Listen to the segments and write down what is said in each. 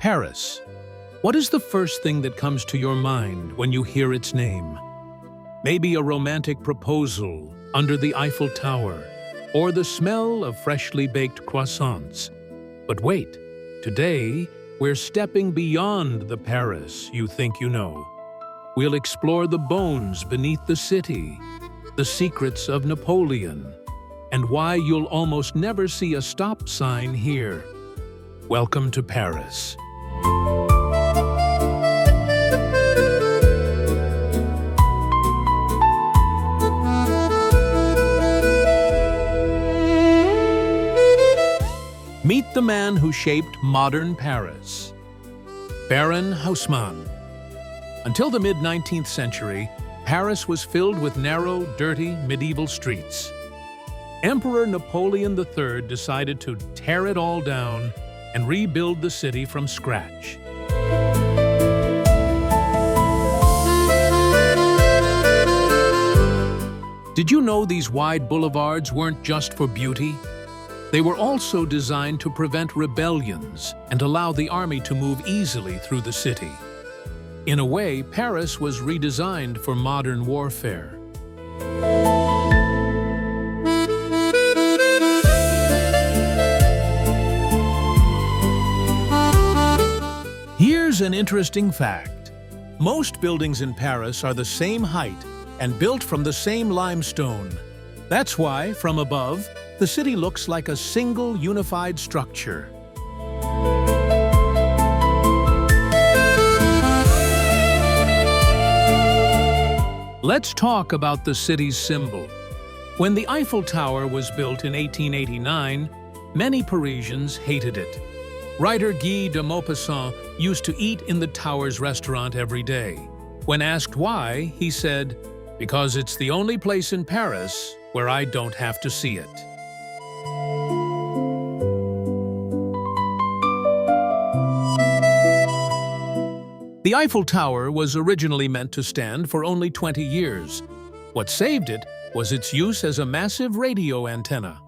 Paris. What is the first thing that comes to your mind when you hear its name? Maybe a romantic proposal under the Eiffel Tower, or the smell of freshly baked croissants. But wait, today we're stepping beyond the Paris you think you know. We'll explore the bones beneath the city, the secrets of Napoleon, and why you'll almost never see a stop sign here. Welcome to Paris. Meet the man who shaped modern Paris. Baron Haussmann. Until the mid-19th century, Paris was filled with narrow, dirty, medieval streets. Emperor Napoleon III decided to tear it all down and rebuild the city from scratch. Did you know these wide boulevards weren't just for beauty? They were also designed to prevent rebellions and allow the army to move easily through the city. In a way, Paris was redesigned for modern warfare. Here's an interesting fact. Most buildings in Paris are the same height and built from the same limestone. That's why, from above, the city looks like a single unified structure. Let's talk about the city's symbol. When the Eiffel Tower was built in 1889, many Parisians hated it. Writer Guy de Maupassant used to eat in the tower's restaurant every day. When asked why, he said, "Because it's the only place in Paris where I don't have to see it." The Eiffel Tower was originally meant to stand for only 20 years. What saved it was its use as a massive radio antenna.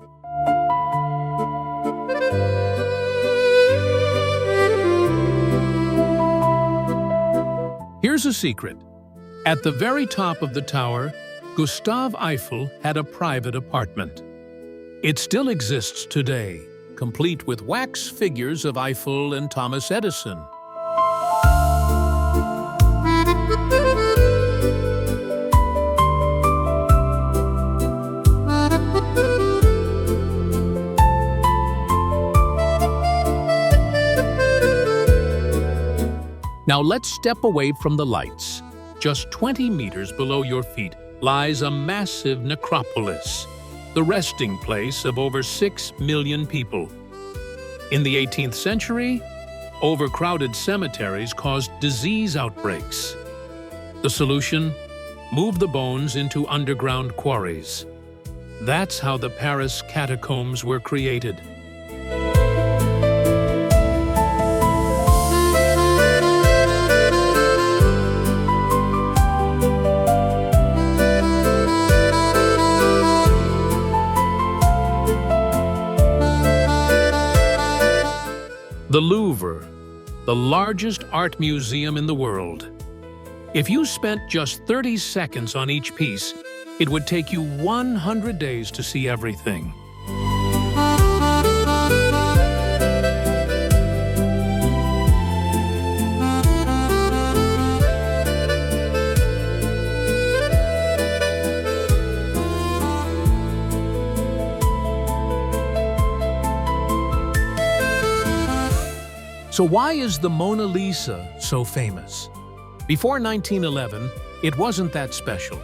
Here's a secret. At the very top of the tower, Gustave Eiffel had a private apartment. It still exists today, complete with wax figures of Eiffel and Thomas Edison. Now let's step away from the lights. Just 20 meters below your feet lies a massive necropolis, the resting place of over 6 million people. In the 18th century, overcrowded cemeteries caused disease outbreaks. The solution? Move the bones into underground quarries. That's how the Paris catacombs were created. The Louvre, the largest art museum in the world. If you spent just 30 seconds on each piece, it would take you 100 days to see everything. So why is the Mona Lisa so famous? Before 1911, it wasn't that special.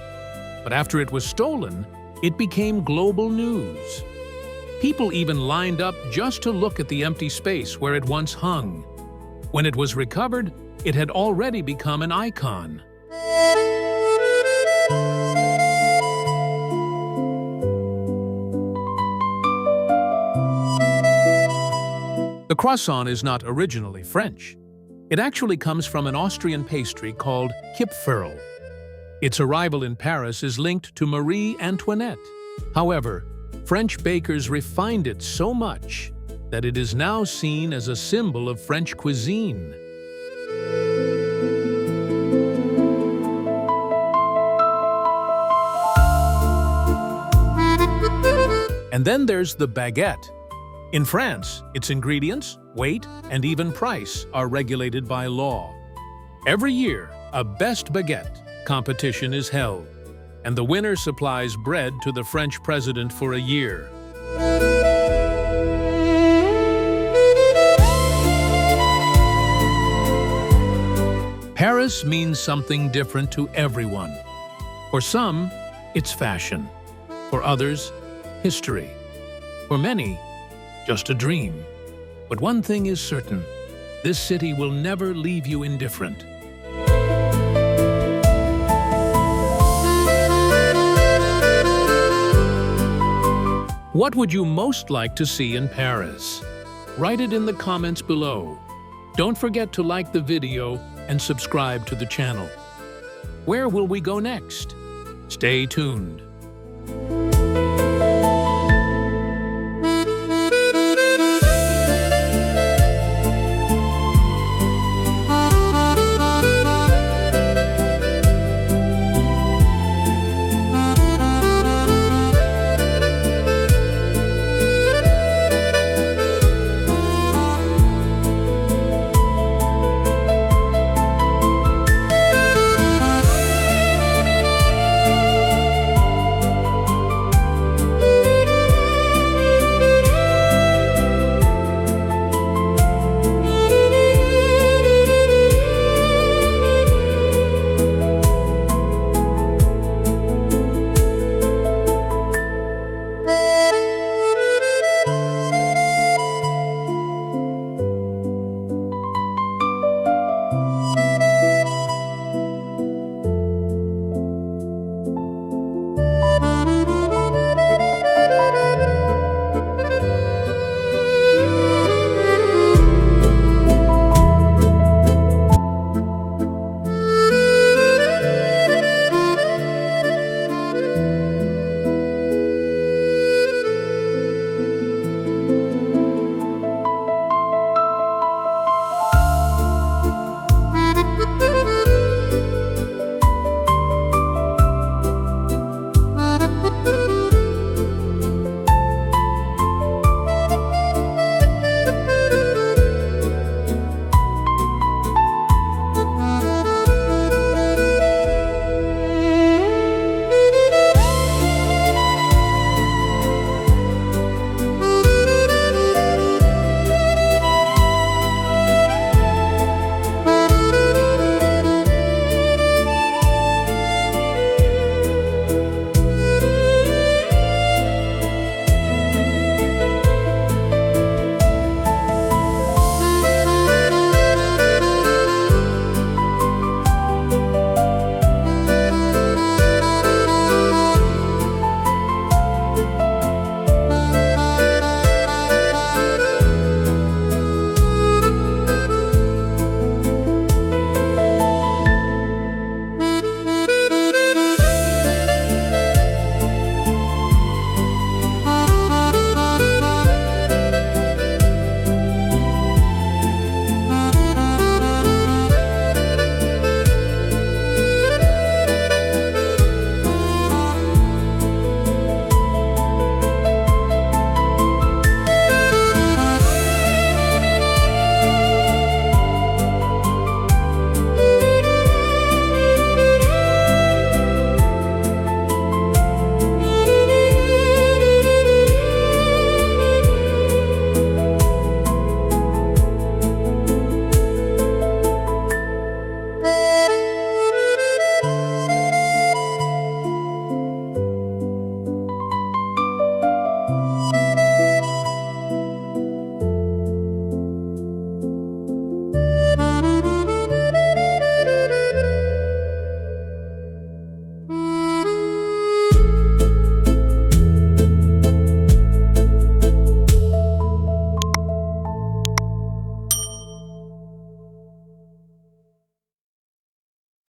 But after it was stolen, it became global news. People even lined up just to look at the empty space where it once hung. When it was recovered, it had already become an icon. The croissant is not originally French. It actually comes from an Austrian pastry called Kipferl. Its arrival in Paris is linked to Marie Antoinette. However, French bakers refined it so much that it is now seen as a symbol of French cuisine. And then there's the baguette. In France, its ingredients, weight, and even price are regulated by law. Every year, a Best Baguette competition is held, and the winner supplies bread to the French president for a year. Paris means something different to everyone. For some, it's fashion. For others, history. For many, just a dream. But one thing is certain, this city will never leave you indifferent. What would you most like to see in Paris? Write it in the comments below. Don't forget to like the video and subscribe to the channel. Where will we go next? Stay tuned.